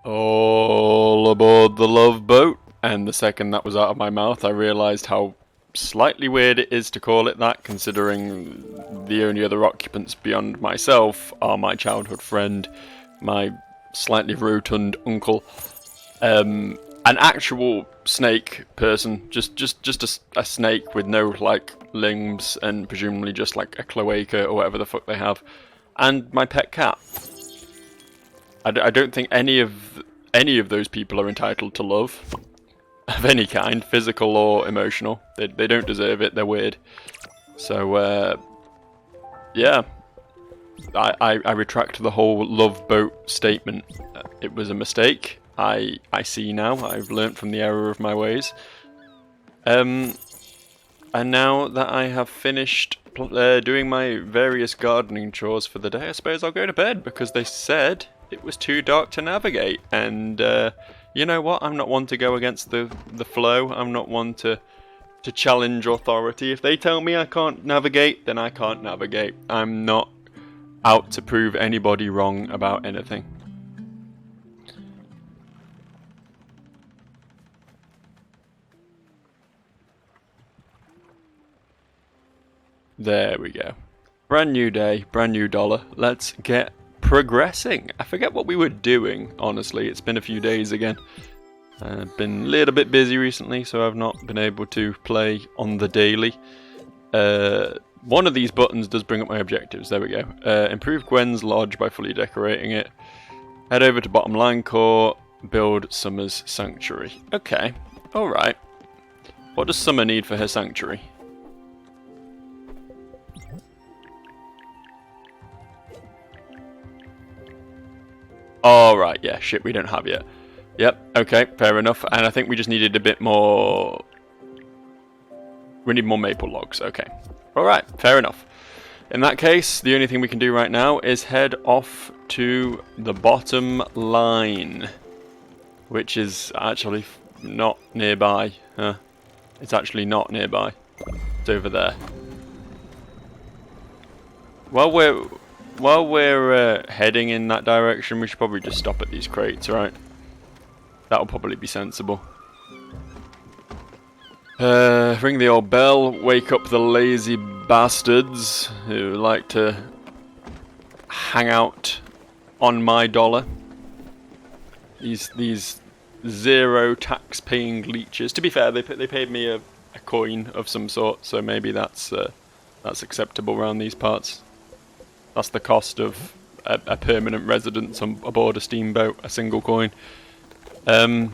All aboard the Love Boat. And the second that was out of my mouth, I realised how slightly weird it is to call it that, considering the only other occupants beyond myself are my childhood friend, my slightly rotund uncle, an actual snake person, just a snake with no like limbs and presumably just like a cloaca or whatever the fuck they have, and my pet cat. I don't think any of those people are entitled to love of any kind, physical or emotional. They don't deserve it. They're weird. So yeah, I retract the whole love boat statement. It was a mistake. I see now. I've learnt from the error of my ways. And now that I have finished doing my various gardening chores for the day, I suppose I'll go to bed, because they said it was too dark to navigate. And you know what? I'm not one to go against the flow. I'm not one to challenge authority. If they tell me I can't navigate, then I can't navigate. I'm not out to prove anybody wrong about anything. There we go. Brand new day, brand new dollar. Let's get progressing. I forget what we were doing, honestly. It's been a few days again. I've been a little bit busy recently, so I've not been able to play on the daily. One of these buttons does bring up my objectives. There we go. Improve Gwen's lodge by fully decorating it. Head over to bottom line core. Build Summer's sanctuary. Okay. Alright. What does Summer need for her sanctuary? Alright, yeah, shit, we don't have yet. Yep, okay, fair enough. And I think we just needed a bit more... We need more maple logs, okay. Alright, fair enough. In that case, the only thing we can do right now is head off to the bottom line. Which is actually not nearby. It's actually not nearby. It's over there. While we're heading in that direction, we should probably just stop at these crates, right? That'll probably be sensible. Ring the old bell, wake up the lazy bastards who like to hang out on my dollar. These zero tax paying leeches. To be fair, they paid me a coin of some sort, so maybe that's acceptable around these parts. That's the cost of a permanent residence aboard a steamboat, a single coin. Can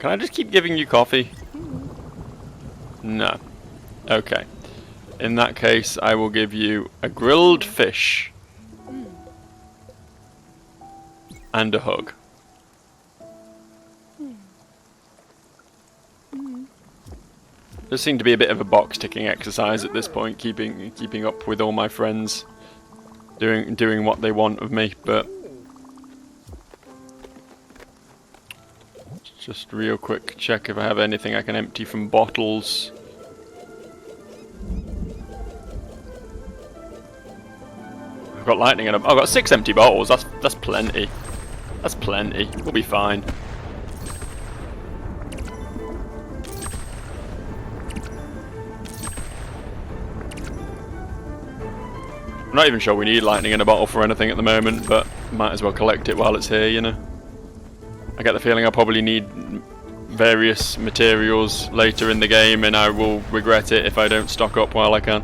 I just keep giving you coffee? No. Okay. In that case, I will give you a grilled fish. And a hug. There seemed to be a bit of a box ticking exercise at this point, keeping up with all my friends, doing what they want of me, but just real quick check if I have anything I can empty from bottles. I've got lightning in them. I've got 6 empty bottles. That's plenty. That's plenty. We'll be fine. I'm not even sure we need lightning in a bottle for anything at the moment, but might as well collect it while it's here, you know. I get the feeling I'll probably need various materials later in the game, and I will regret it if I don't stock up while I can.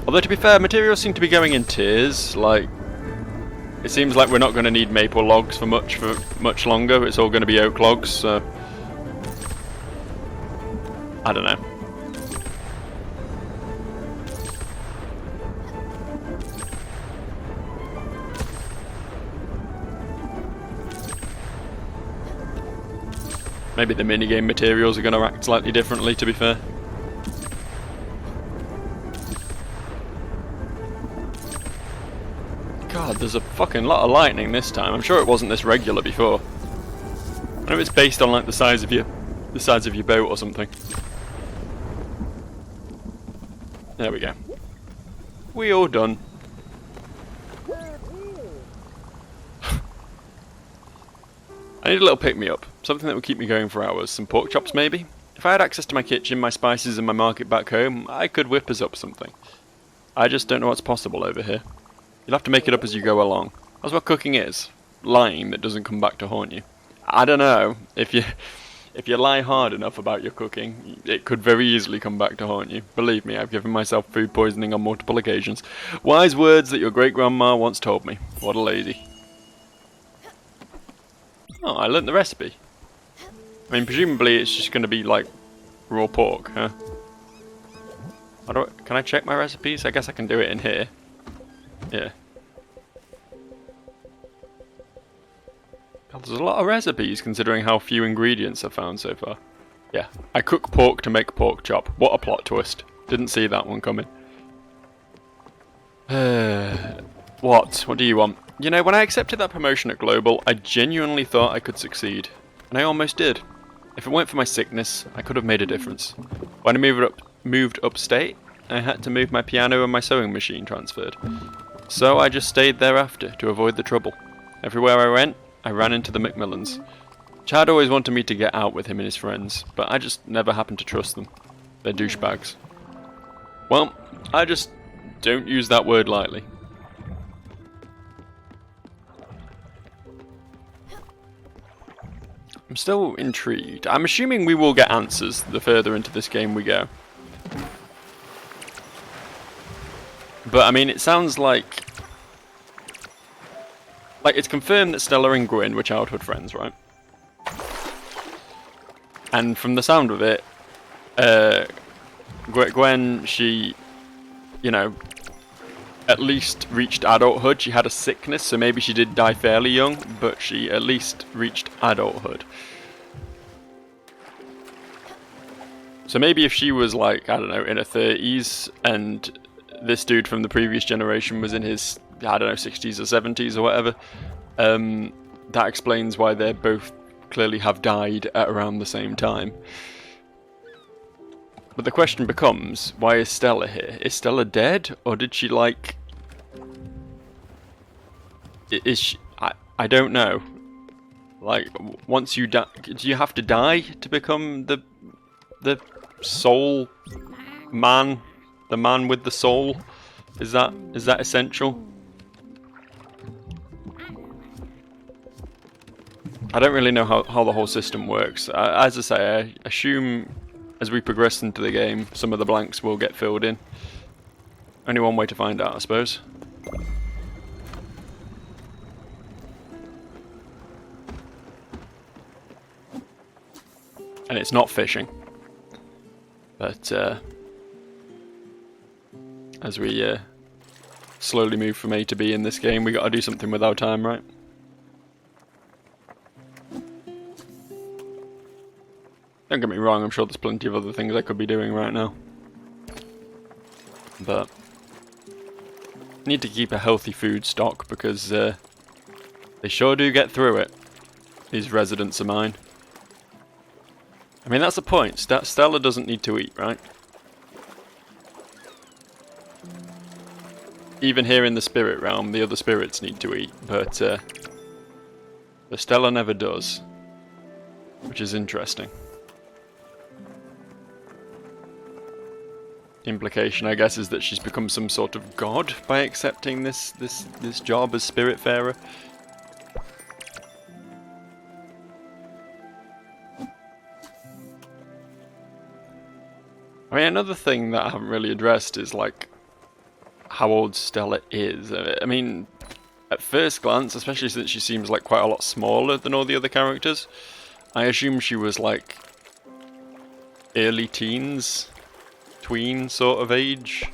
Although, to be fair, materials seem to be going in tiers. Like, it seems like we're not going to need maple logs for much longer. It's all going to be oak logs, so I don't know. Maybe the minigame materials are going to act slightly differently, to be fair. God, there's a fucking lot of lightning this time. I'm sure it wasn't this regular before. I know it's based on like the size of your boat or something. There we go. We all done. I need a little pick-me-up. Something that would keep me going for hours. Some pork chops, maybe? If I had access to my kitchen, my spices, and my market back home, I could whip us up something. I just don't know what's possible over here. You'll have to make it up as you go along. That's what cooking is. Lying that doesn't come back to haunt you. I don't know. If you lie hard enough about your cooking, it could very easily come back to haunt you. Believe me, I've given myself food poisoning on multiple occasions. Wise words that your great-grandma once told me. What a lady. Oh, I learnt the recipe. I mean, presumably it's just going to be like raw pork, huh? Can I check my recipes? I guess I can do it in here. Yeah. God, there's a lot of recipes considering how few ingredients I've found so far. Yeah, I cook pork to make pork chop. What a plot twist. Didn't see that one coming. What do you want? You know, when I accepted that promotion at Global, I genuinely thought I could succeed. And I almost did. If it weren't for my sickness, I could have made a difference. When I moved upstate, I had to move my piano and my sewing machine transferred. So I just stayed thereafter to avoid the trouble. Everywhere I went, I ran into the Macmillans. Chad always wanted me to get out with him and his friends, but I just never happened to trust them. They're douchebags. Well, I just don't use that word lightly. I'm still intrigued. I'm assuming we will get answers the further into this game we go. But I mean, it sounds like it's confirmed that Stella and Gwyn were childhood friends, right? And from the sound of it, Gwen, she, you know, at least reached adulthood. She had a sickness, so maybe she did die fairly young, but she at least reached adulthood. So maybe if she was like, I don't know, in her 30s, and this dude from the previous generation was in his, I don't know, 60s or 70s or whatever, that explains why they both clearly have died at around the same time. But the question becomes, why is Stella here? Is Stella dead, or did she like... Is she... I don't know. Like, once you die... Do you have to die to become the soul man? The man with the soul? Is that essential? I don't really know how the whole system works. As I say, I assume as we progress into the game, some of the blanks will get filled in. Only one way to find out, I suppose. And it's not fishing. But as we slowly move from A to B in this game, we gotta do something with our time, right? Don't get me wrong, I'm sure there's plenty of other things I could be doing right now. But I need to keep a healthy food stock because they sure do get through it, these residents of mine. I mean, that's the point. Stella doesn't need to eat, right? Even here in the spirit realm, the other spirits need to eat, but Stella never does, which is interesting. Implication, I guess, is that she's become some sort of god by accepting this job as Spiritfarer. I mean, another thing that I haven't really addressed is like how old Stella is. I mean, at first glance, especially since she seems like quite a lot smaller than all the other characters, I assume she was like early teens. Tween sort of age,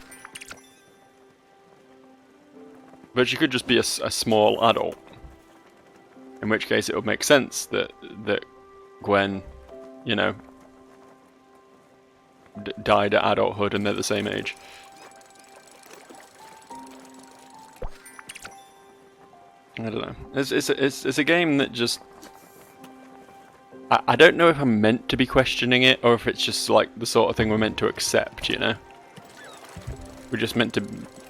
but she could just be a small adult, in which case it would make sense that Gwen, you know, died at adulthood and they're the same age. I don't know. It's a game that just... I don't know if I'm meant to be questioning it, or if it's just like the sort of thing we're meant to accept, you know? We're just meant to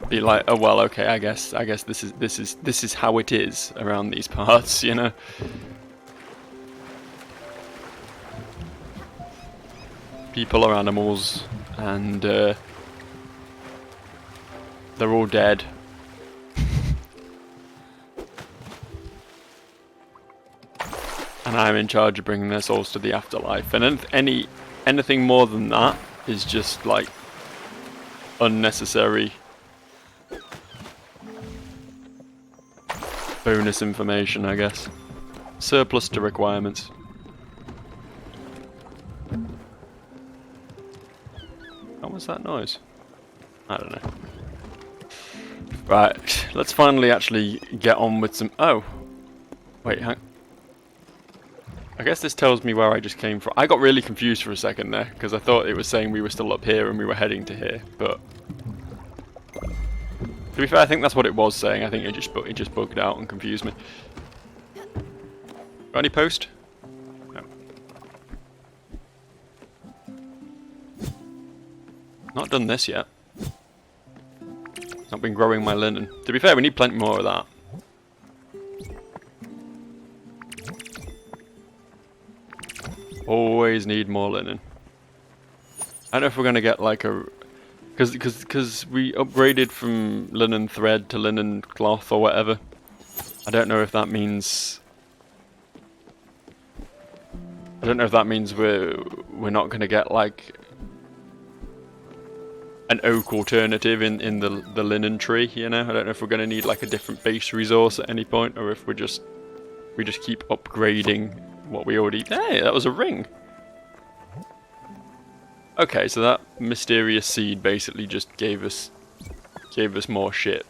be like, oh well, okay, I guess this is how it is around these parts, you know? people or animals, and they're all dead. And I'm in charge of bringing their souls to the afterlife. And anything more than that is just like unnecessary bonus information, I guess. Surplus to requirements. What was that noise? I don't know. Right, let's finally actually get on with some... Oh! Wait, hang... I guess this tells me where I just came from. I got really confused for a second there, because I thought it was saying we were still up here and we were heading to here, but... To be fair, I think that's what it was saying. I think it just bugged out and confused me. Got any post? No. Not done this yet. Not been growing my linen. To be fair, we need plenty more of that. Always need more linen. I don't know if we're gonna get like a... Because we upgraded from linen thread to linen cloth or whatever. I don't know if that means... I don't know if that means we're not gonna get like an oak alternative in the linen tree, you know? I don't know if we're gonna need like a different base resource at any point, or if we just keep upgrading what we already... Hey, that was a ring! Okay, so that mysterious seed basically just gave us more shit.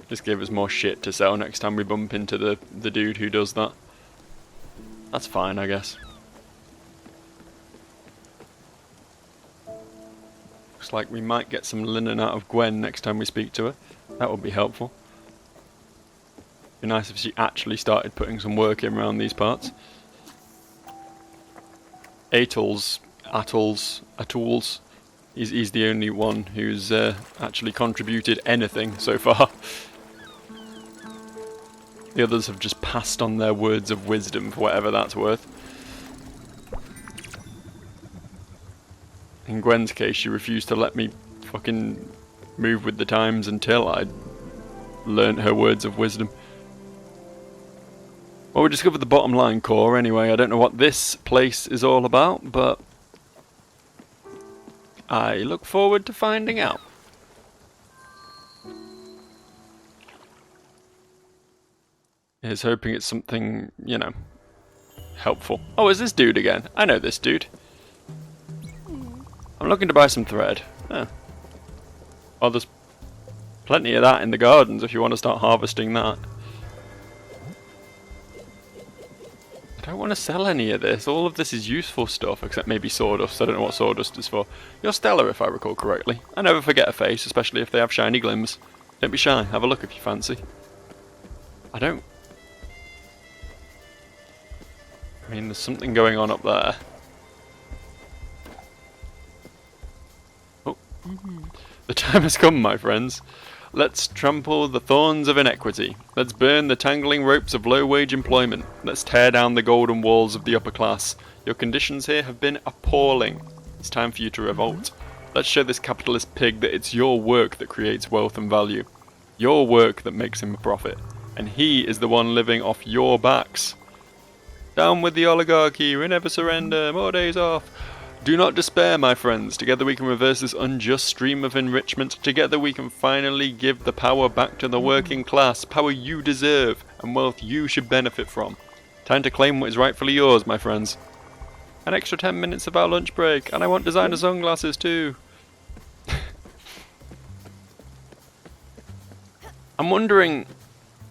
Just gave us more shit to sell next time we bump into the dude who does that. That's fine, I guess. Looks like we might get some linen out of Gwen next time we speak to her. That would be helpful. Be nice if she actually started putting some work in around these parts. Atools, he's the only one who's actually contributed anything so far. The others have just passed on their words of wisdom for whatever that's worth. In Gwen's case, she refused to let me fucking move with the times until I'd learnt her words of wisdom. Well, we discovered the bottom line core anyway. I don't know what this place is all about, but I look forward to finding out. Here's hoping it's something, you know, helpful. Oh, is this dude again? I know this dude. I'm looking to buy some thread. Oh. Oh, there's plenty of that in the gardens if you want to start harvesting that. I don't want to sell any of this. All of this is useful stuff, except maybe sawdust. I don't know what sawdust is for. You're Stella, if I recall correctly. I never forget a face, especially if they have shiny glims. Don't be shy. Have a look if you fancy. I mean, there's something going on up there. Oh. The time has come, my friends. Let's trample the thorns of inequity. Let's burn the tangling ropes of low-wage employment. Let's tear down the golden walls of the upper class. Your conditions here have been appalling. It's time for you to revolt. Let's show this capitalist pig that it's your work that creates wealth and value. Your work that makes him a profit. And he is the one living off your backs. Down with the oligarchy, we never surrender, more days off. Do not despair, my friends. Together we can reverse this unjust stream of enrichment. Together we can finally give the power back to the working class. Power you deserve, and wealth you should benefit from. Time to claim what is rightfully yours, my friends. An extra 10 minutes of our lunch break, and I want designer sunglasses too. I'm wondering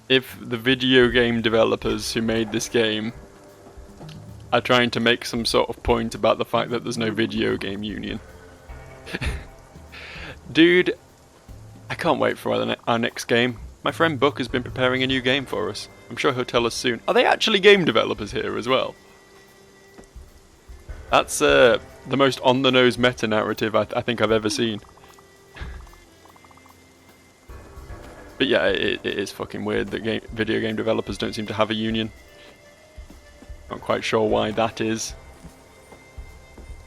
if the video game developers who made this game are trying to make some sort of point about the fact that there's no video game union. Dude, I can't wait for our next game. My friend Buck has been preparing a new game for us. I'm sure he'll tell us soon. Are they actually game developers here as well? That's the most on-the-nose meta-narrative I think I've ever seen. But yeah, it is fucking weird that video game developers don't seem to have a union. Not quite sure why that is.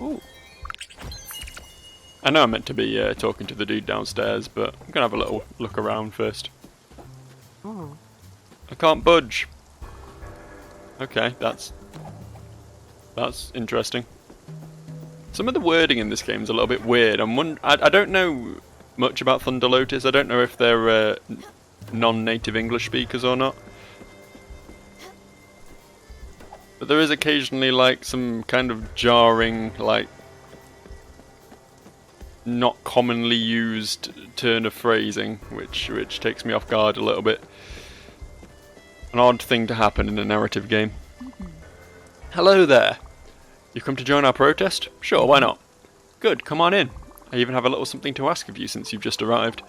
Ooh. I know I'm meant to be talking to the dude downstairs, but I'm gonna have a little look around first. I can't budge. Okay, that's interesting. Some of the wording in this game is a little bit weird. I don't know much about Thunder Lotus. I don't know if they're non-native English speakers or not. But there is occasionally like some kind of jarring, like not commonly used turn of phrasing, which takes me off guard a little bit. An odd thing to happen in a narrative game. Hello there. You come to join our protest? Sure, why not? Good, come on in. I even have a little something to ask of you since you've just arrived.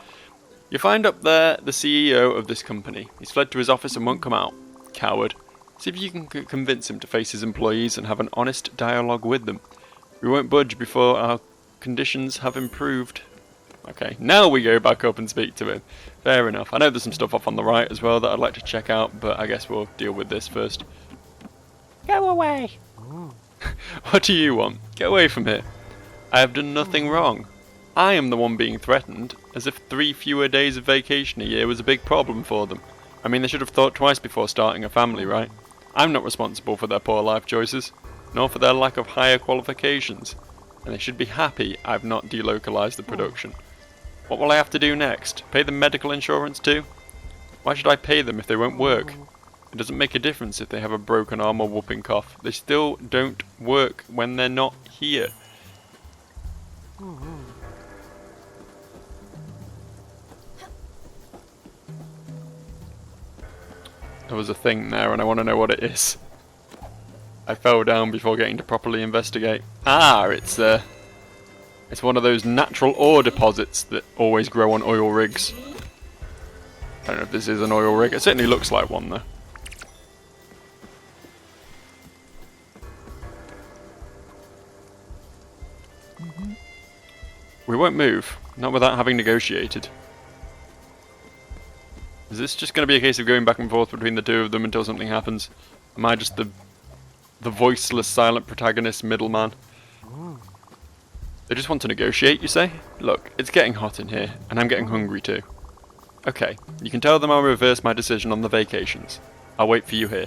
You find up there the CEO of this company. He's fled to his office and won't come out. Coward. See if you can convince him to face his employees and have an honest dialogue with them. We won't budge before our conditions have improved. Okay, now we go back up and speak to him. Fair enough. I know there's some stuff off on the right as well that I'd like to check out, but I guess we'll deal with this first. Go away! What do you want? Get away from here. I have done nothing wrong. I am the one being threatened, as if 3 fewer days of vacation a year was a big problem for them. I mean, they should have thought twice before starting a family, right? I'm not responsible for their poor life choices, nor for their lack of higher qualifications, and they should be happy I've not delocalized the production. What will I have to do next? Pay them medical insurance too? Why should I pay them if they won't work? It doesn't make a difference if they have a broken arm or whooping cough. They still don't work when they're not here. There was a thing there and I want to know what it is. I fell down before getting to properly investigate. Ah, it's one of those natural ore deposits that always grow on oil rigs. I don't know if this is an oil rig. It certainly looks like one though. We won't move, not without having negotiated. Is this just going to be a case of going back and forth between the two of them until something happens? Am I just the voiceless, silent protagonist middleman? They just want to negotiate, you say? Look, it's getting hot in here, and I'm getting hungry too. Okay, you can tell them I'll reverse my decision on the vacations. I'll wait for you here.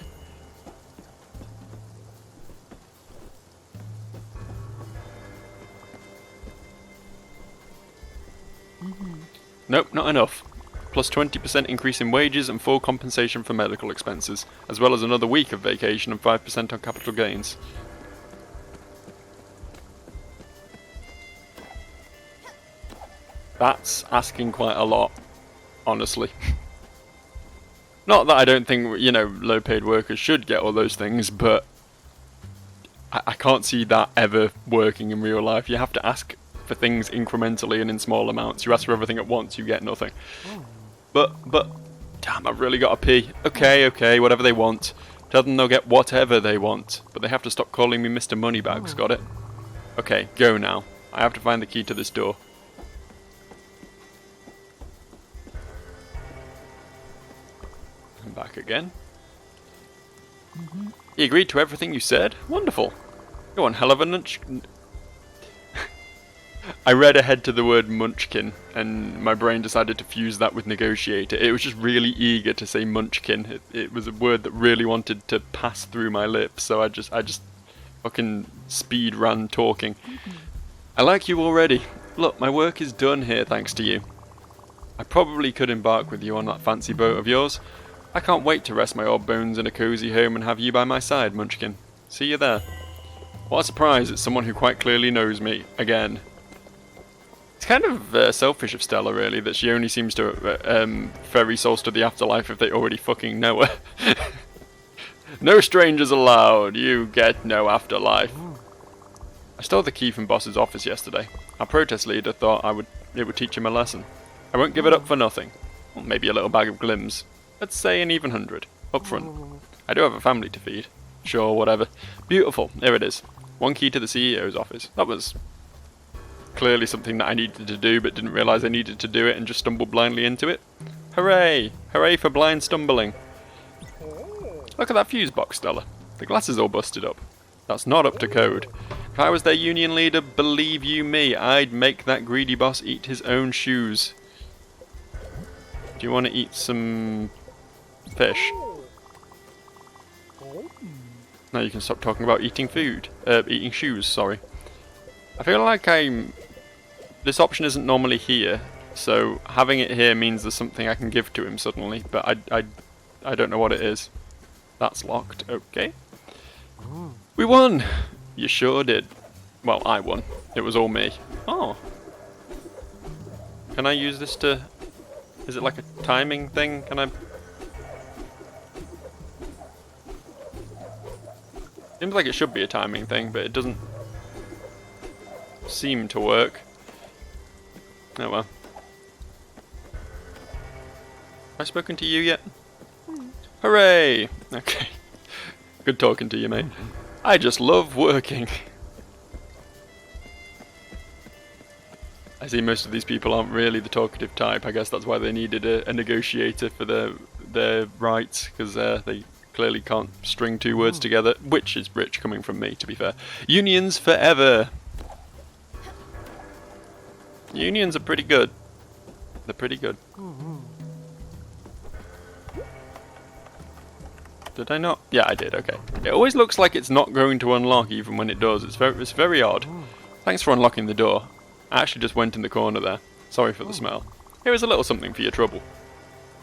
Nope, not enough. Plus 20% increase in wages and full compensation for medical expenses, as well as another week of vacation and 5% on capital gains. That's asking quite a lot, honestly. Not that I don't think, you know, low-paid workers should get all those things, but I can't see that ever working in real life. You have to ask for things incrementally and in small amounts. You ask for everything at once, you get nothing. But, damn, I've really got to pee. Okay, whatever they want. Tell them they'll get whatever they want, but they have to stop calling me Mr. Moneybags, got it? Okay, go now. I have to find the key to this door. I'm back again. He agreed to everything you said? Wonderful. You're one hell of a lunch... I read ahead to the word munchkin, and my brain decided to fuse that with negotiator. It was just really eager to say munchkin. It was a word that really wanted to pass through my lips, so I just fucking speed ran talking. I like you already. Look, my work is done here thanks to you. I probably could embark with you on that fancy boat of yours. I can't wait to rest my old bones in a cozy home and have you by my side, Munchkin. See you there. What a surprise, it's someone who quite clearly knows me, again. It's kind of selfish of Stella, really, that she only seems to ferry souls to the afterlife if they already fucking know her. No strangers allowed, you get no afterlife. I stole the key from Boss's office yesterday. Our protest leader thought it would teach him a lesson. I won't give it up for nothing. Well, maybe a little bag of glims. Let's say an even 100, up front. I do have a family to feed. Sure, whatever. Beautiful, here it is. One key to the CEO's office. That was clearly something that I needed to do, but didn't realise I needed to do it and just stumbled blindly into it. Hooray! Hooray for blind stumbling. Look at that fuse box, Stella. The glass is all busted up. That's not up to code. If If I was their union leader, believe you me, I'd make that greedy boss eat his own shoes. Do you want to eat some fish? Now you can stop talking about eating food. Eating shoes, sorry. I feel like this option isn't normally here, so having it here means there's something I can give to him suddenly, but I don't know what it is. That's locked, okay. We won! You sure did. Well, I won. It was all me. Oh. Can I use this to... Is it like a timing thing? Can I... Seems like it should be a timing thing, but it doesn't seem to work. Oh well. Have I spoken to you yet? Hooray! Okay. Good talking to you, mate. I just love working. I see most of these people aren't really the talkative type. I guess that's why they needed a negotiator for their rights, because they clearly can't string two words together, which is rich coming from me, to be fair. Unions forever! Unions are pretty good. They're pretty good. Did I not? Yeah, I did, okay. It always looks like it's not going to unlock even when it does. It's very odd. Thanks for unlocking the door. I actually just went in the corner there. Sorry for the smell. Here is a little something for your trouble.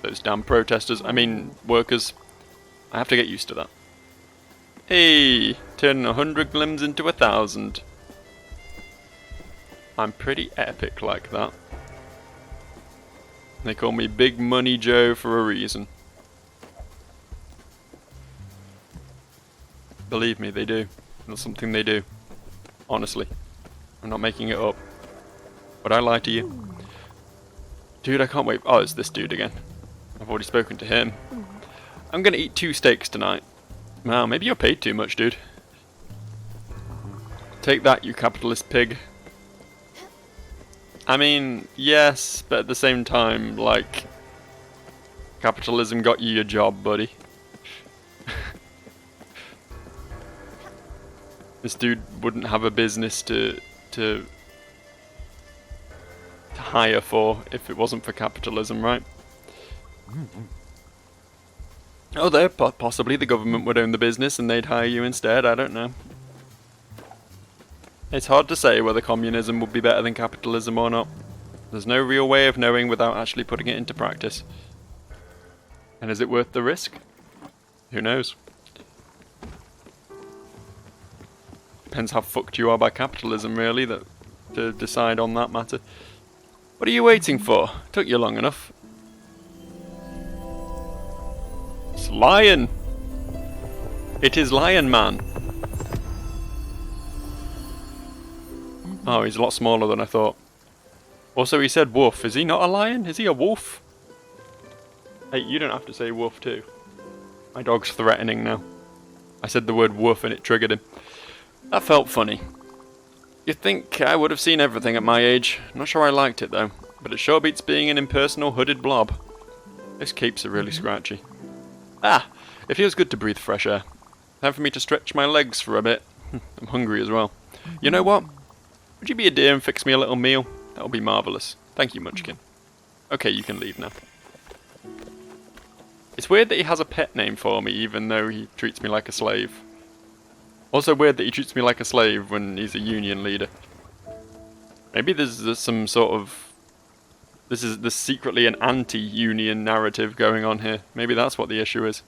Those damn protesters, I mean workers. I have to get used to that. Hey, turning 100 glims into 1,000. I'm pretty epic like that. They call me Big Money Joe for a reason. Believe me, they do. That's something they do. Honestly. I'm not making it up. Would I lie to you? Dude, I can't wait. Oh, it's this dude again. I've already spoken to him. I'm gonna eat 2 steaks tonight. Wow, maybe you're paid too much, dude. Take that, you capitalist pig. I mean, yes, but at the same time, like, capitalism got you your job, buddy. This dude wouldn't have a business to hire for if it wasn't for capitalism, right? Oh, there, possibly the government would own the business and they'd hire you instead, I don't know. It's hard to say whether communism would be better than capitalism or not. There's no real way of knowing without actually putting it into practice. And is it worth the risk? Who knows? Depends how fucked you are by capitalism, really, to decide on that matter. What are you waiting for? Took you long enough. It's Lion! It is Lion Man! Oh, he's a lot smaller than I thought. Also, he said woof. Is he not a lion? Is he a wolf? Hey, you don't have to say woof too. My dog's threatening now. I said the word woof and it triggered him. That felt funny. You'd think I would have seen everything at my age. Not sure I liked it though, but it sure beats being an impersonal hooded blob. Those capes are really scratchy. Ah, it feels good to breathe fresh air. Time for me to stretch my legs for a bit. I'm hungry as well. You know what? Would you be a dear and fix me a little meal? That would be marvellous. Thank you, Munchkin. Okay, you can leave now. It's weird that he has a pet name for me, even though he treats me like a slave. Also weird that he treats me like a slave when he's a union leader. Maybe there's some sort of... There's secretly an anti-union narrative going on here. Maybe that's what the issue is.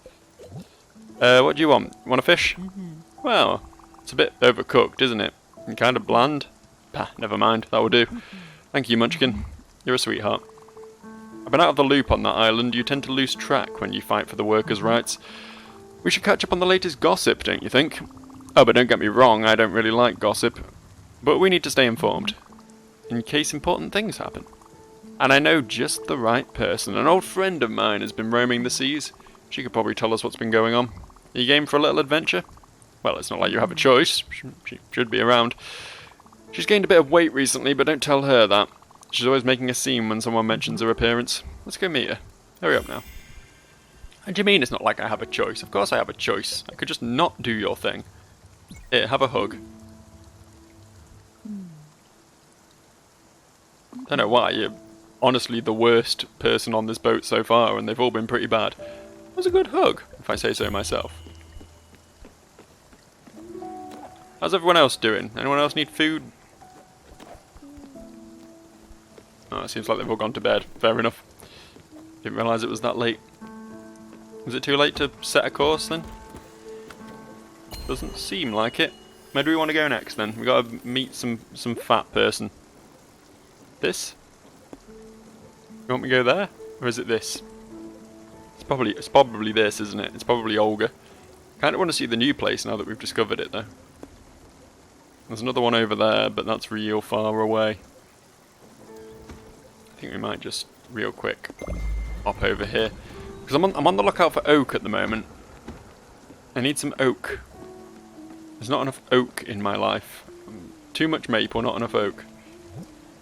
What do you want? You want a fish? Well, it's a bit overcooked, isn't it? And kind of bland. Bah, never mind, that will do. Thank you, Munchkin. You're a sweetheart. I've been out of the loop on that island. You tend to lose track when you fight for the workers' rights. We should catch up on the latest gossip, don't you think? Oh, but don't get me wrong, I don't really like gossip. But we need to stay informed, in case important things happen. And I know just the right person. An old friend of mine has been roaming the seas. She could probably tell us what's been going on. Are you game for a little adventure? Well, it's not like you have a choice. She should be around. She's gained a bit of weight recently, but don't tell her that. She's always making a scene when someone mentions her appearance. Let's go meet her. Hurry up now. And do you mean it's not like I have a choice? Of course I have a choice. I could just not do your thing. Here, have a hug. Don't know why, you're honestly the worst person on this boat so far, and they've all been pretty bad. It was a good hug, if I say so myself. How's everyone else doing? Anyone else need food? Oh, it seems like they've all gone to bed. Fair enough. Didn't realise it was that late. Was it too late to set a course then? Doesn't seem like it. Where do we want to go next then? We gotta meet some fat person. This? You want me to go there? Or is it this? It's probably this, isn't it? It's probably Olga. Kinda wanna see the new place now that we've discovered it though. There's another one over there, but that's real far away. I think we might just real quick hop over here. Because I'm on the lookout for oak at the moment. I need some oak. There's not enough oak in my life. Too much maple, not enough oak.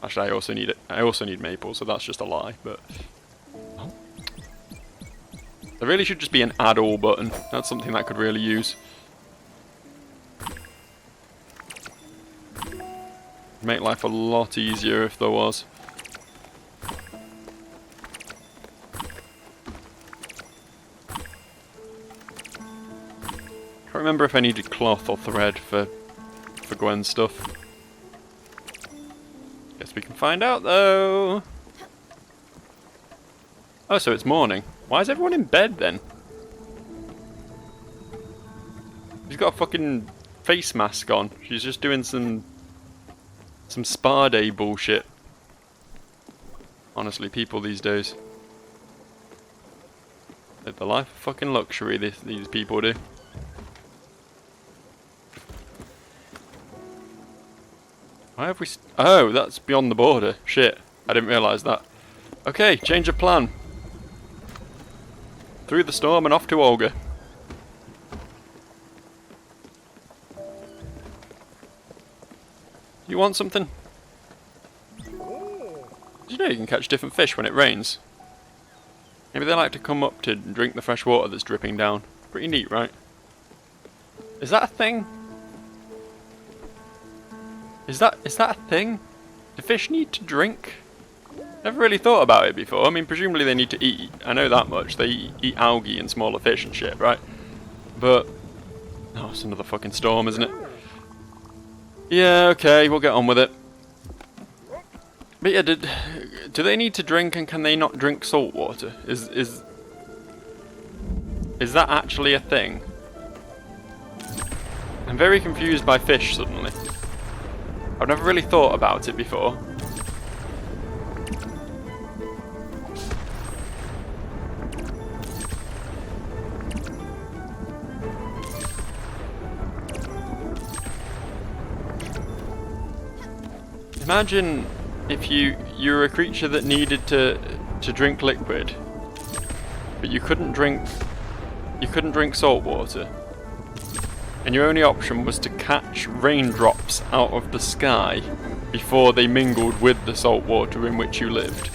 Actually, I also need it. I also need maple, so that's just a lie. But there really should just be an add all button. That's something that I could really use. Make life a lot easier if there was. Can't remember if I needed cloth or thread for Gwen's stuff. Guess we can find out though. Oh, so it's morning. Why is everyone in bed then? She's got a fucking face mask on. She's just doing some spa day bullshit. Honestly, people these days. Live the life of fucking luxury, these people do. Why have we... Oh, that's beyond the border. Shit, I didn't realise that. Okay, change of plan. Through the storm and off to Olga. You want something? Did you know you can catch different fish when it rains? Maybe they like to come up to drink the fresh water that's dripping down. Pretty neat, right? Is that a thing? Is that a thing? Do fish need to drink? Never really thought about it before. I mean, presumably they need to eat. I know that much. They eat algae and smaller fish and shit, right? But... oh, it's another fucking storm, isn't it? Yeah, okay, we'll get on with it. But yeah, do they need to drink and can they not drink salt water? Is that actually a thing? I'm very confused by fish suddenly. I've never really thought about it before. Imagine if you're a creature that needed to drink liquid, but you couldn't drink salt water, and your only option was to catch raindrops out of the sky before they mingled with the salt water in which you lived.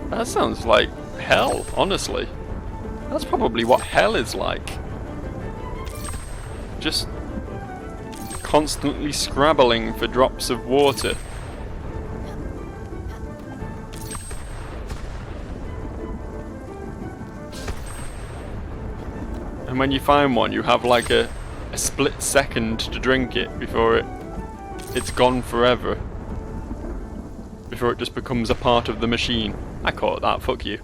That sounds like hell, honestly. That's probably what hell is like. Just constantly scrabbling for drops of water. And when you find one, you have like a split second to drink it before it's gone forever. Before it just becomes a part of the machine. I caught that, fuck you.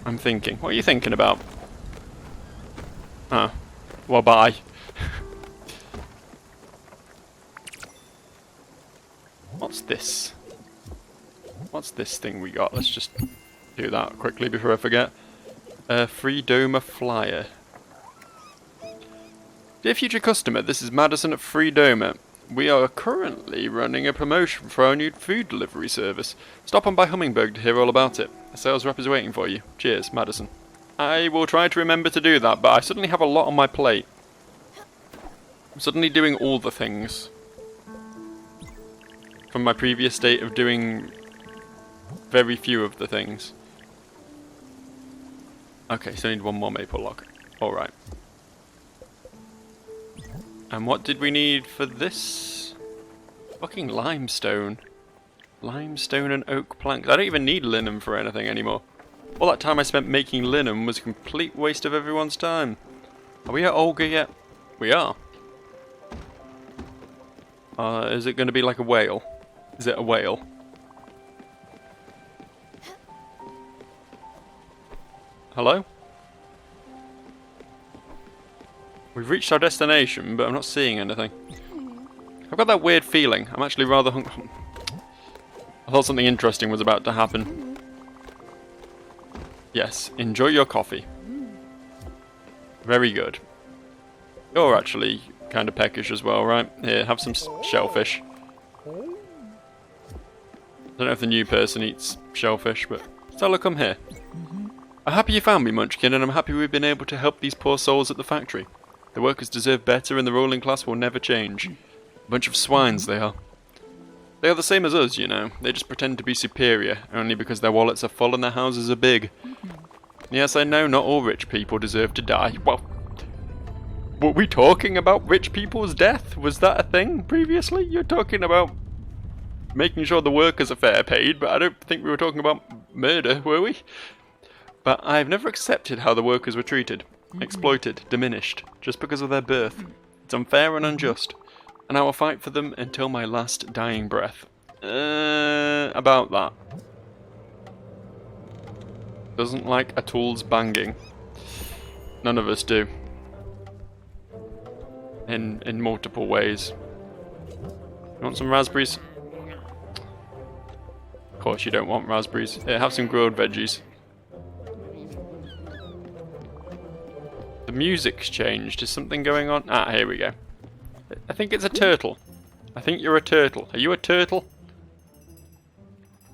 I'm thinking. What are you thinking about? Oh. Well, bye. What's this? What's this thing we got? Let's just do that quickly before I forget. Freedoma Flyer. Dear future customer, this is Madison at Freedoma. We are currently running a promotion for our new food delivery service. Stop on by Hummingbird to hear all about it. A sales rep is waiting for you. Cheers, Madison. I will try to remember to do that, but I suddenly have a lot on my plate. I'm suddenly doing all the things. From my previous state of doing very few of the things. Okay, so I need one more maple log. Alright. And what did we need for this? Fucking limestone. Limestone and oak planks. I don't even need linen for anything anymore. All that time I spent making linen was a complete waste of everyone's time. Are we at Olga yet? We are. Is it going to be like a whale? Is it a whale? Hello? We've reached our destination, but I'm not seeing anything. I've got that weird feeling. I'm actually rather hungry. I thought something interesting was about to happen. Yes, enjoy your coffee. Very good. You're actually kind of peckish as well, right? Here, have some shellfish. I don't know if the new person eats shellfish, but Stella, come here. I'm happy you found me, Munchkin, and I'm happy we've been able to help these poor souls at the factory. The workers deserve better, and the ruling class will never change. A bunch of swines, they are. They are the same as us, you know. They just pretend to be superior, only because their wallets are full and their houses are big. Yes, I know not all rich people deserve to die. Well, were we talking about rich people's death? Was that a thing previously? You're talking about making sure the workers are fair paid, but I don't think we were talking about murder, were we? But I've never accepted how the workers were treated. Exploited, diminished, just because of their birth. It's unfair and unjust. And I will fight for them until my last dying breath. About that. Doesn't like a tool's banging. None of us do. In multiple ways. You want some raspberries? Of course you don't want raspberries. Here, have some grilled veggies. The music's changed. Is something going on? Ah, here we go. I think it's a turtle. I think you're a turtle. Are you a turtle?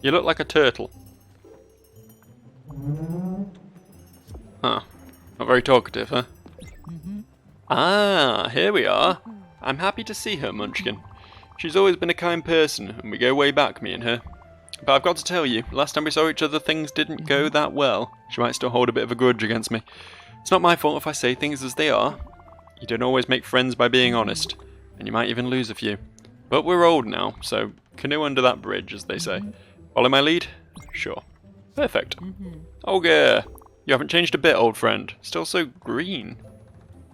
You look like a turtle. Huh. Not very talkative, huh? Ah, here we are. I'm happy to see her, Munchkin. She's always been a kind person, and we go way back, me and her. But I've got to tell you, last time we saw each other things didn't go that well. She might still hold a bit of a grudge against me. It's not my fault if I say things as they are. You don't always make friends by being honest, and you might even lose a few. But we're old now, so canoe under that bridge, as they say. Follow my lead? Sure. Perfect. Olga, you haven't changed a bit, old friend. Still so green.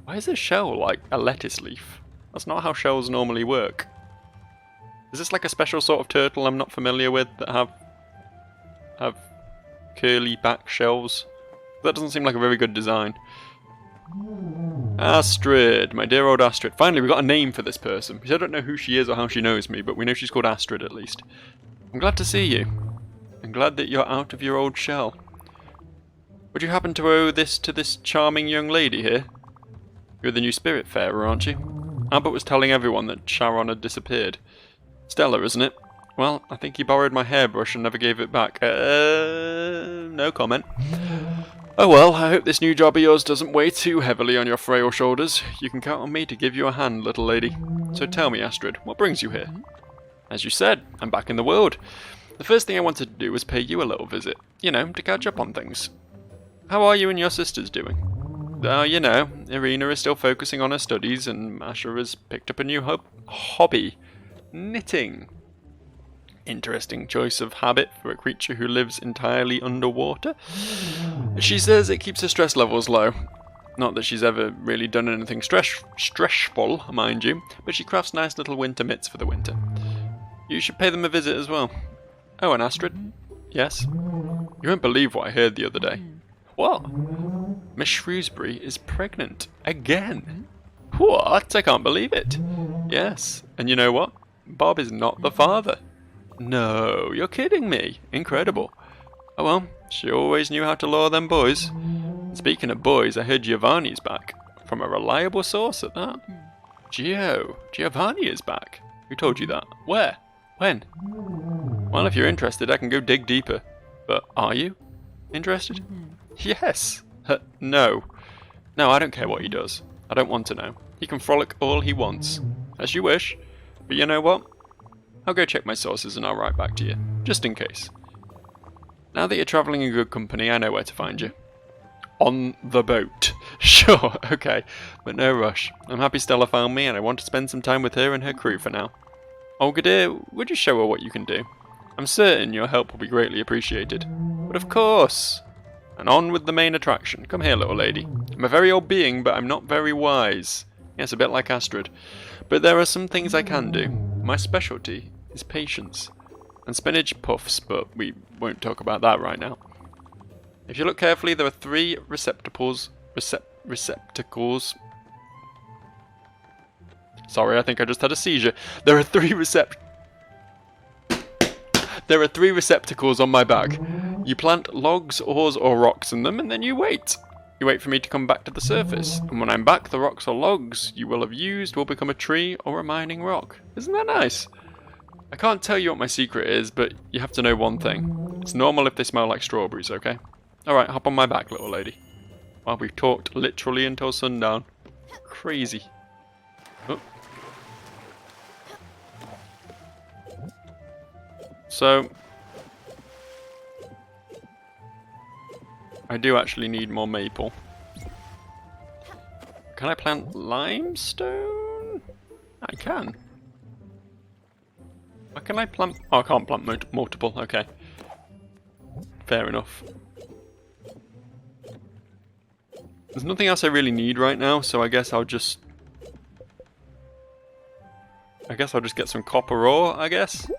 Why is this shell like a lettuce leaf? That's not how shells normally work. Is this like a special sort of turtle I'm not familiar with that have curly back shells? That doesn't seem like a very good design. Astrid, my dear old Astrid. Finally, we got a name for this person. I don't know who she is or how she knows me, but we know she's called Astrid at least. I'm glad to see you. I'm glad that you're out of your old shell. Would you happen to owe this to this charming young lady here? You're the new Spiritfarer, aren't you? Albert was telling everyone that Sharon had disappeared. Stella, isn't it? Well, I think he borrowed my hairbrush and never gave it back. No comment. Oh well, I hope this new job of yours doesn't weigh too heavily on your frail shoulders. You can count on me to give you a hand, little lady. So tell me, Astrid, what brings you here? As you said, I'm back in the world. The first thing I wanted to do was pay you a little visit. You know, to catch up on things. How are you and your sisters doing? You know, Irina is still focusing on her studies and Masha has picked up a new hobby. Knitting. Interesting choice of habit for a creature who lives entirely underwater. She says it keeps her stress levels low. Not that she's ever really done anything stressful, mind you, but she crafts nice little winter mitts for the winter. You should pay them a visit as well. Oh, and Astrid? Yes? You won't believe what I heard the other day. What? Miss Shrewsbury is pregnant. Again? What? I can't believe it. Yes, and you know what? Bob is not the father. No, you're kidding me. Incredible. Oh well, she always knew how to lure them boys. Speaking of boys, I heard Giovanni's back. From a reliable source at that. Giovanni is back. Who told you that? Where? When? Well, if you're interested, I can go dig deeper. But are you interested? Yes. No. No, I don't care what he does. I don't want to know. He can frolic all he wants. As you wish. But you know what? I'll go check my sources and I'll write back to you. Just in case. Now that you're travelling in good company, I know where to find you. On the boat. Sure, okay, but no rush. I'm happy Stella found me and I want to spend some time with her and her crew for now. Olga dear, would you show her what you can do? I'm certain your help will be greatly appreciated. But of course! And on with the main attraction. Come here, little lady. I'm a very old being, but I'm not very wise. Yes, a bit like Astrid. But there are some things I can do. My specialty is patience. And spinach puffs, but we won't talk about that right now. If you look carefully, there are 3 receptacles. Sorry, I think I just had a seizure. There are 3 receptacles on my bag. You plant logs, ores, or rocks in them, and then you wait. You wait for me to come back to the surface. And when I'm back, the rocks or logs you will have used will become a tree or a mining rock. Isn't that nice? I can't tell you what my secret is, but you have to know one thing. It's normal if they smell like strawberries, okay? Alright, hop on my back, little lady. Well, we've talked literally until sundown. Crazy. Oh. So, I do actually need more maple. Can I plant limestone? I can. Why can I plant? Oh, I can't plant multiple. Okay. Fair enough. There's nothing else I really need right now, so I guess I'll just get some copper ore, I guess.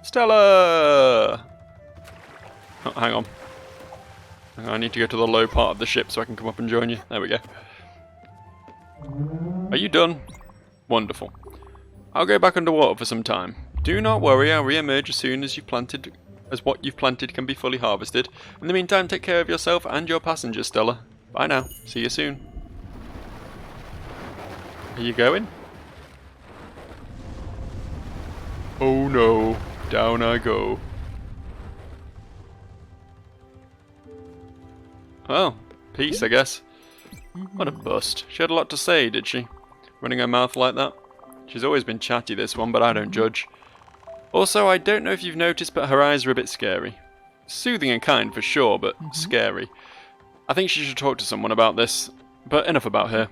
Stella! Oh, hang on. I need to go to the low part of the ship so I can come up and join you. There we go. Are you done? Wonderful. I'll go back underwater for some time. Do not worry, I'll re-emerge as soon as what you've planted can be fully harvested. In the meantime, take care of yourself and your passengers, Stella. Bye now. See you soon. Are you going? Oh no. Down I go. Well, peace, I guess. What a bust. She had a lot to say, did she? Running her mouth like that. She's always been chatty, this one, but I don't judge. Also, I don't know if you've noticed, but her eyes are a bit scary. Soothing and kind for sure, but scary. I think she should talk to someone about this. But enough about her.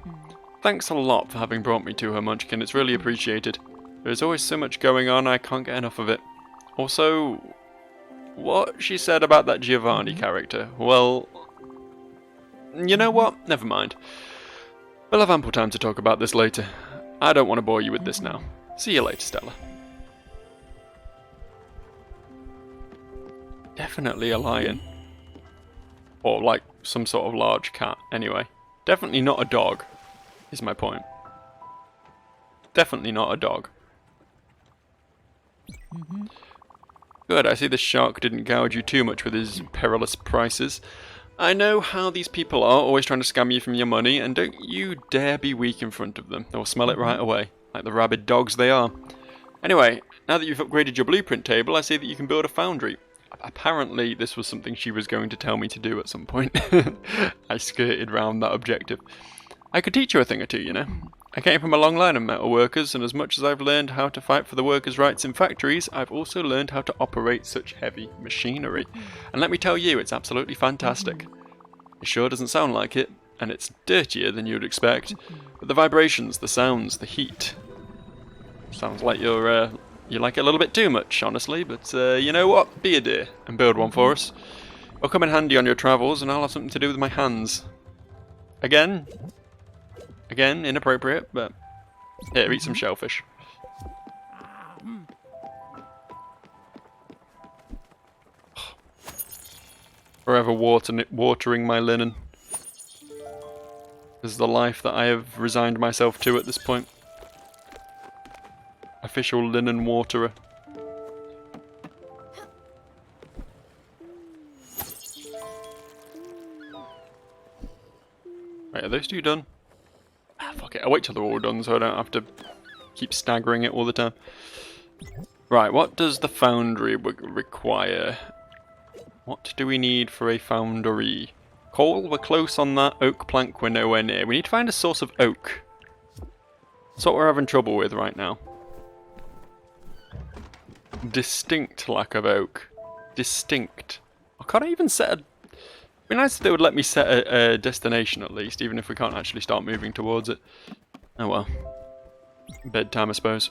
Thanks a lot for having brought me to her, Munchkin. It's really appreciated. There's always so much going on, I can't get enough of it. Also, what she said about that Giovanni character, well, you know what? Never mind. We'll have ample time to talk about this later. I don't want to bore you with this now. See you later, Stella. Definitely a lion. Or like some sort of large cat, anyway. Definitely not a dog, is my point. Definitely not a dog. Good, I see this shark didn't gouge you too much with his perilous prices. I know how these people are, always trying to scam you from your money, and don't you dare be weak in front of them. They'll smell it right away, like the rabid dogs they are. Anyway, now that you've upgraded your blueprint table, I see that you can build a foundry. Apparently, this was something she was going to tell me to do at some point. I skirted round that objective. I could teach you a thing or two, you know. I came from a long line of metal workers, and as much as I've learned how to fight for the workers' rights in factories, I've also learned how to operate such heavy machinery. And let me tell you, it's absolutely fantastic. It sure doesn't sound like it, and it's dirtier than you'd expect. But the vibrations, the sounds, the heat... Sounds like you like it a little bit too much, honestly, but you know what? Be a dear and build one for us. It'll come in handy on your travels, and I'll have something to do with my hands. Again, inappropriate, but here, eat some shellfish. Forever watering my linen. This is the life that I have resigned myself to at this point. Official linen waterer. Right, are those two done? Ah, fuck it, I'll wait till they're all done so I don't have to keep staggering it all the time. Right, what does the foundry require? What do we need for a foundry? Coal, we're close on that. Oak plank, we're nowhere near. We need to find a source of oak. That's what we're having trouble with right now. Distinct lack of oak. Distinct. Oh, can't I even set a... It'd be nice if they would let me set a destination at least, even if we can't actually start moving towards it. Oh well. Bedtime, I suppose.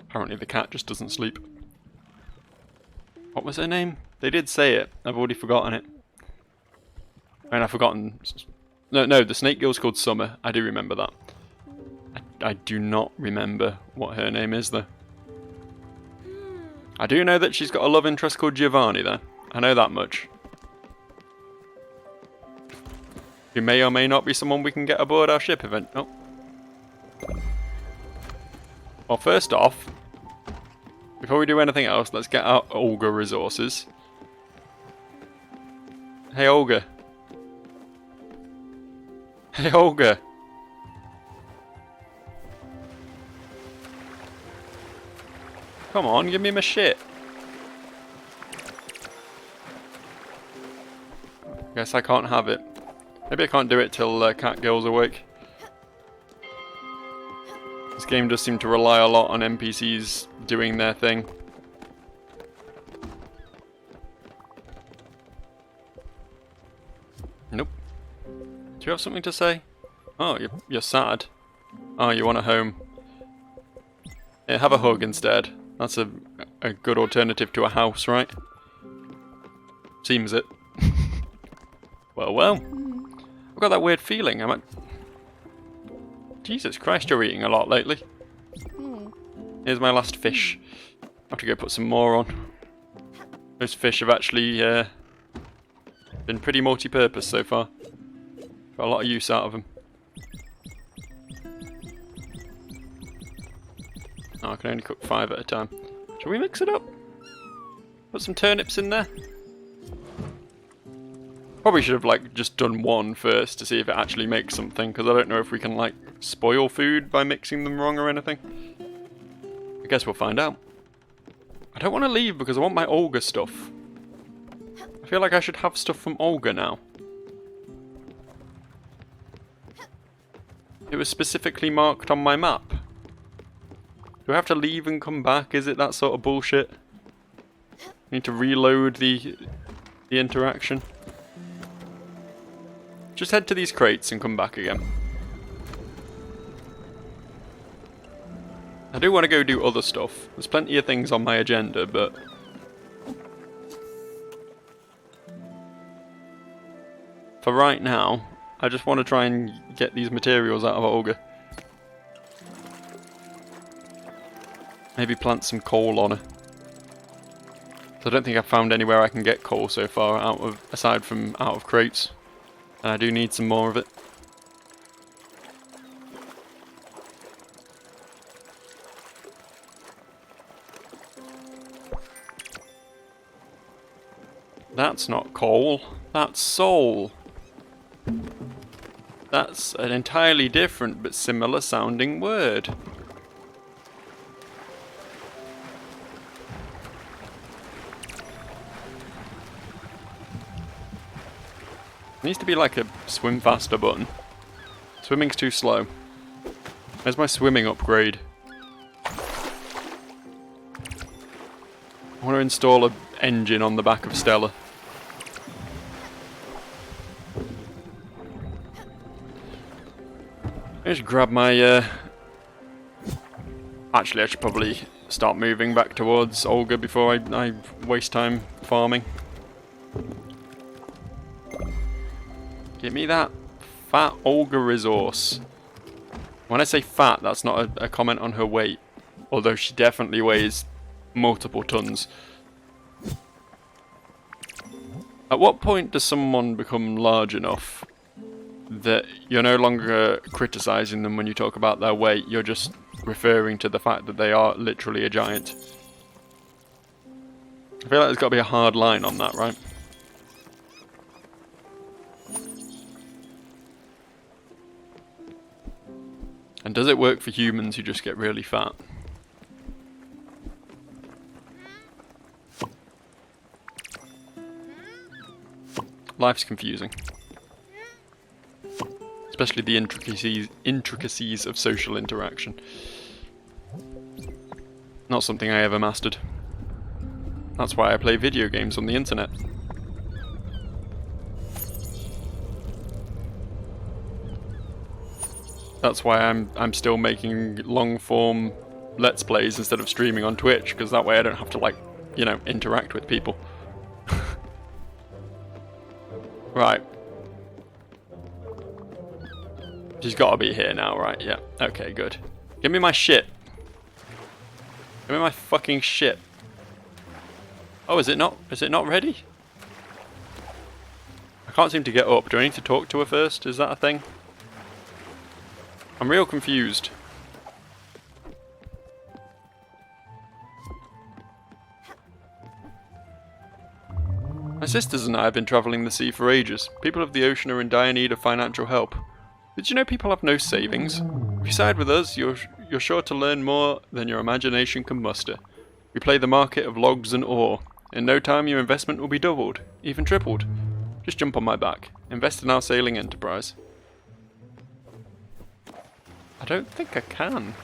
Apparently the cat just doesn't sleep. What was her name? They did say it. I've already forgotten it. And I've forgotten... No, the snake girl's called Summer. I do remember that. I do not remember what her name is, though. I do know that she's got a love interest called Giovanni, though. I know that much. Who may or may not be someone we can get aboard our ship event. Oh. Well, first off, before we do anything else, let's get our Olga resources. Hey, Olga. Hey, Olga. Come on, give me my shit. Guess I can't have it. Maybe I can't do it till Cat Girl's awake. This game does seem to rely a lot on NPCs doing their thing. Nope. Do you have something to say? Oh, you're sad. Oh, you want a home. Yeah, have a hug instead. That's a good alternative to a house, right? Seems it. Well. I've got that weird feeling. Jesus Christ, you're eating a lot lately. Here's my last fish. I have to go put some more on. Those fish have actually been pretty multi-purpose so far. Got a lot of use out of them. Oh, I can only cook 5 at a time. Shall we mix it up? Put some turnips in there? Probably should have just done one first to see if it actually makes something, because I don't know if we can spoil food by mixing them wrong or anything. I guess we'll find out. I don't want to leave because I want my Olga stuff. I feel like I should have stuff from Olga now. It was specifically marked on my map. Do I have to leave and come back? Is it that sort of bullshit? Need to reload the interaction. Just head to these crates and come back again. I do want to go do other stuff. There's plenty of things on my agenda, but... for right now, I just want to try and get these materials out of Olga. Maybe plant some coal on her. So I don't think I've found anywhere I can get coal so far, aside from out of crates. And I do need some more of it. That's not coal, that's soul. That's an entirely different but similar sounding word. Needs to be like a swim faster button. Swimming's too slow. Where's my swimming upgrade? I want to install an engine on the back of Stella. I should grab my... Actually, I should probably start moving back towards Olga before I waste time farming. Give me that fat Olga resource. When I say fat, that's not a comment on her weight. Although she definitely weighs multiple tons. At what point does someone become large enough that you're no longer criticizing them when you talk about their weight, you're just referring to the fact that they are literally a giant? I feel like there's got to be a hard line on that, right? And does it work for humans who just get really fat? Life's confusing. Especially the intricacies of social interaction. Not something I ever mastered. That's why I play video games on the internet. That's why I'm still making long form Let's Plays instead of streaming on Twitch, because that way I don't have to, like, you know, interact with people. Right. She's got to be here now, right? Yeah. Okay, good. Give me my shit. Give me my fucking shit. Oh, is it not? Is it not ready? I can't seem to get up. Do I need to talk to her first? Is that a thing? I'm real confused. My sisters and I have been travelling the sea for ages. People of the ocean are in dire need of financial help. Did you know people have no savings? If you side with us, you're sure to learn more than your imagination can muster. We play the market of logs and ore. In no time your investment will be doubled, even tripled. Just jump on my back. Invest in our sailing enterprise. I don't think I can.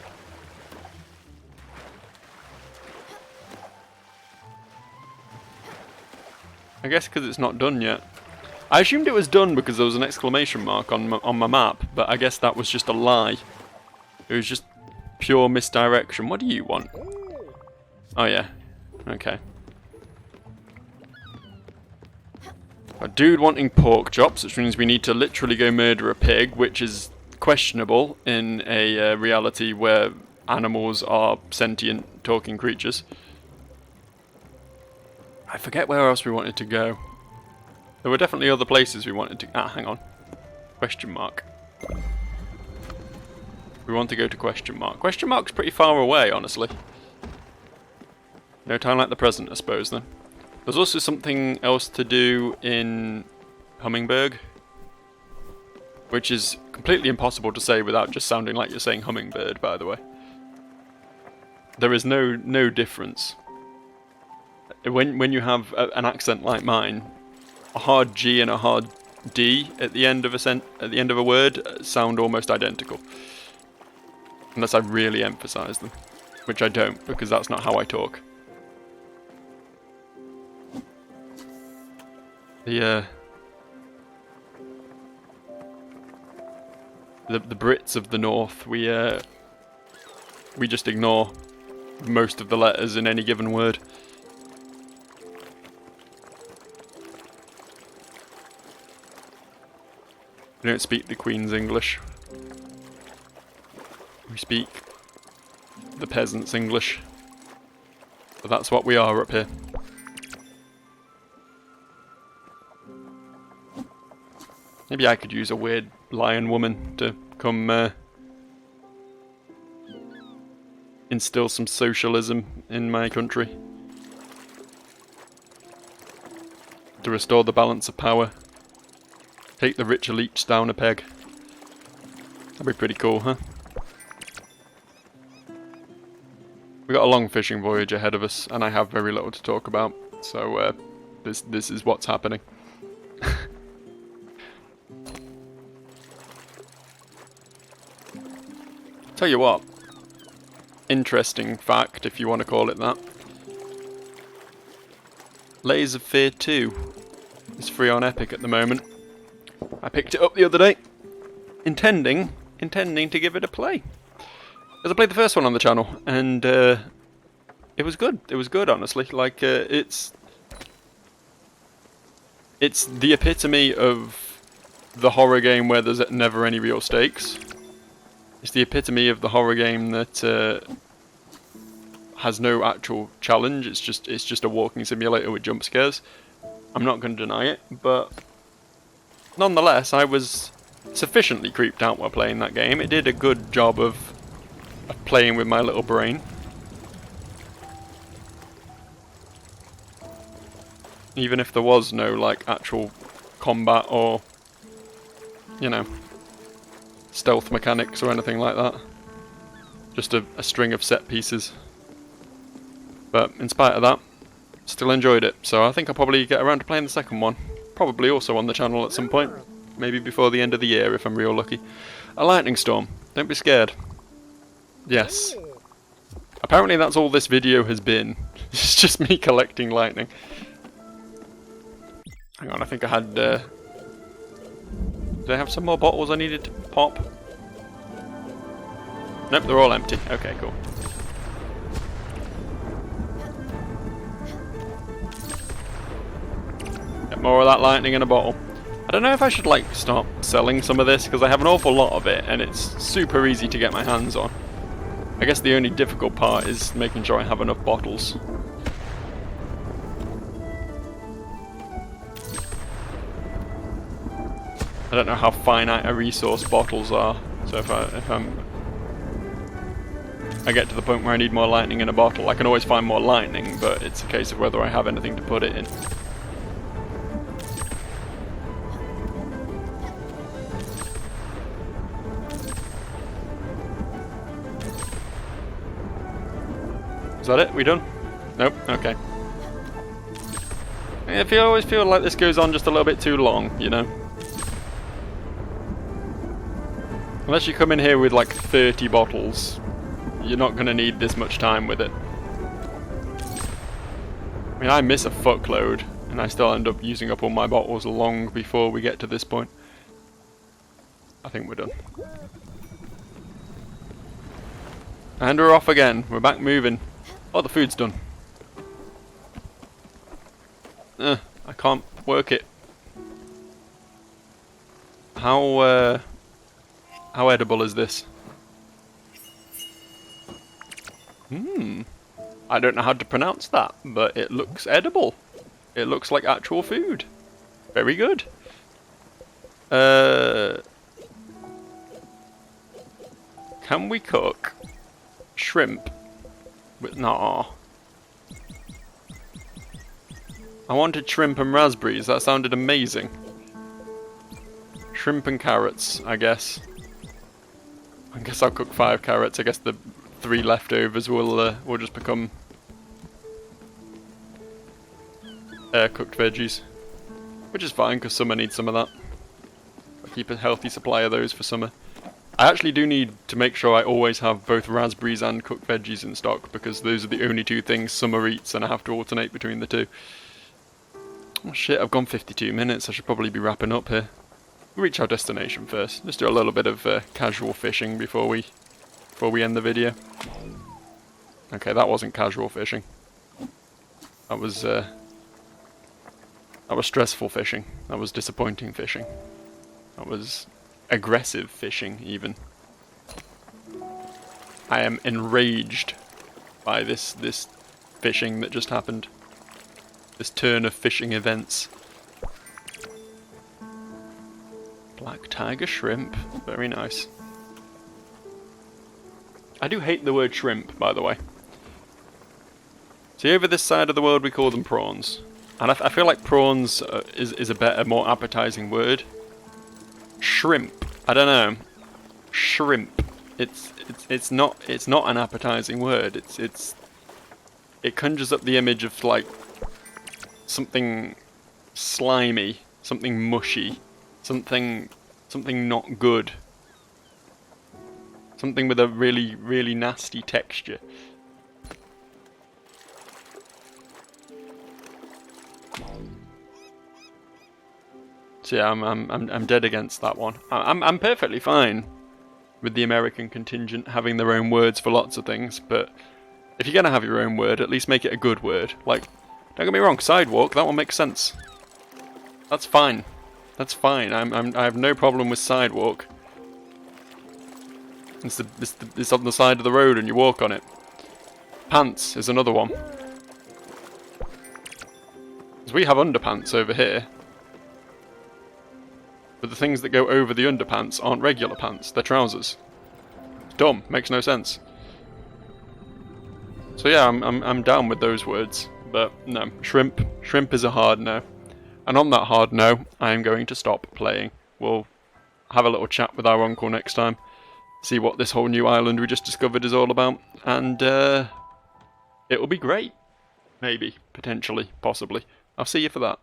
I guess because it's not done yet. I assumed it was done because there was an exclamation mark on my map, but I guess that was just a lie. It was just pure misdirection. What do you want? Oh yeah. Okay. A dude wanting pork chops, which means we need to literally go murder a pig, which is questionable in a reality where animals are sentient, talking creatures. I forget where else we wanted to go. There were definitely other places we wanted to... Ah, hang on. Question mark. We want to go to question mark. Question mark's pretty far away, honestly. No time like the present, I suppose, then. There's also something else to do in Hummingbird, which is completely impossible to say without just sounding like you're saying hummingbird, by the way. There is no difference. When you have an accent like mine, a hard G and a hard D at the end of a word sound almost identical. Unless I really emphasize them, which I don't, because that's not how I talk. The Brits of the North, we just ignore most of the letters in any given word. We don't speak the Queen's English. We speak the peasants' English. But that's what we are up here. Maybe I could use a weird lion woman to come instill some socialism in my country. To restore the balance of power. Take the rich elites down a peg. That'd be pretty cool, huh? We got a long fishing voyage ahead of us, and I have very little to talk about. So this is what's happening. Tell you what, interesting fact, if you want to call it that. Layers of Fear 2 is free on Epic at the moment. I picked it up the other day, intending to give it a play. Because I played the first one on the channel, and it was good. It was good, honestly. Like, it's the epitome of the horror game where there's never any real stakes. It's the epitome of the horror game that has no actual challenge. It's just a walking simulator with jump scares. I'm not going to deny it, but nonetheless, I was sufficiently creeped out while playing that game. It did a good job of playing with my little brain. Even if there was no, like, actual combat or, you know, stealth mechanics or anything like that. Just a string of set pieces. But in spite of that, still enjoyed it. So I think I'll probably get around to playing the second one. Probably also on the channel at some point. Maybe before the end of the year if I'm real lucky. A lightning storm. Don't be scared. Yes. Apparently that's all this video has been. It's just me collecting lightning. Hang on, I think I had... Did I have some more bottles I needed to pop? Nope, they're all empty. Okay, cool. Get more of that lightning in a bottle. I don't know if I should like start selling some of this, because I have an awful lot of it and it's super easy to get my hands on. I guess the only difficult part is making sure I have enough bottles. I don't know how finite a resource bottles are, so if I get to the point where I need more lightning in a bottle, I can always find more lightning, but it's a case of whether I have anything to put it in. Is that it? We done? Nope. Okay. I always feel like this goes on just a little bit too long, you know? Unless you come in here with like 30 bottles, you're not going to need this much time with it. I mean, I miss a fuckload, and I still end up using up all my bottles long before we get to this point. I think we're done. And we're off again. We're back moving. Oh, the food's done. I can't work it. How edible is this? I don't know how to pronounce that, but it looks edible. It looks like actual food. Very good. Can we cook shrimp with... Nah. I wanted shrimp and raspberries. That sounded amazing. Shrimp and carrots, I guess. I guess I'll cook 5 carrots. I guess the 3 leftovers will just become cooked veggies, which is fine because summer needs some of that. I keep a healthy supply of those for summer. I actually do need to make sure I always have both raspberries and cooked veggies in stock, because those are the only 2 things summer eats, and I have to alternate between the 2. Oh shit, I've gone 52 minutes. I should probably be wrapping up here. We'll reach our destination first. Let's do a little bit of casual fishing before we end the video. Okay, that wasn't casual fishing. That was stressful fishing. That was disappointing fishing. That was aggressive fishing, even. I am enraged by this fishing that just happened. This turn of fishing events. Black tiger shrimp. Very nice. I do hate the word shrimp, by the way. See, over this side of the world we call them prawns. And I feel like prawns is a better, more appetizing word. Shrimp. I don't know. Shrimp. It's not an appetizing word. It conjures up the image of like something slimy, something mushy, something not good. Something with a really, really nasty texture. So yeah, I'm dead against that one. I'm perfectly fine with the American contingent having their own words for lots of things, but if you're gonna have your own word, at least make it a good word. Like, don't get me wrong, sidewalk, that one makes sense. That's fine. That's fine. I have no problem with sidewalk. It's on the side of the road and you walk on it. Pants is another one. Because we have underpants over here. But the things that go over the underpants aren't regular pants, they're trousers. It's dumb, makes no sense. So yeah, I'm down with those words, but no, shrimp is a hard no. And on that hard no, I am going to stop playing. We'll have a little chat with our uncle next time, see what this whole new island we just discovered is all about, and it will be great. Maybe, potentially, possibly. I'll see you for that.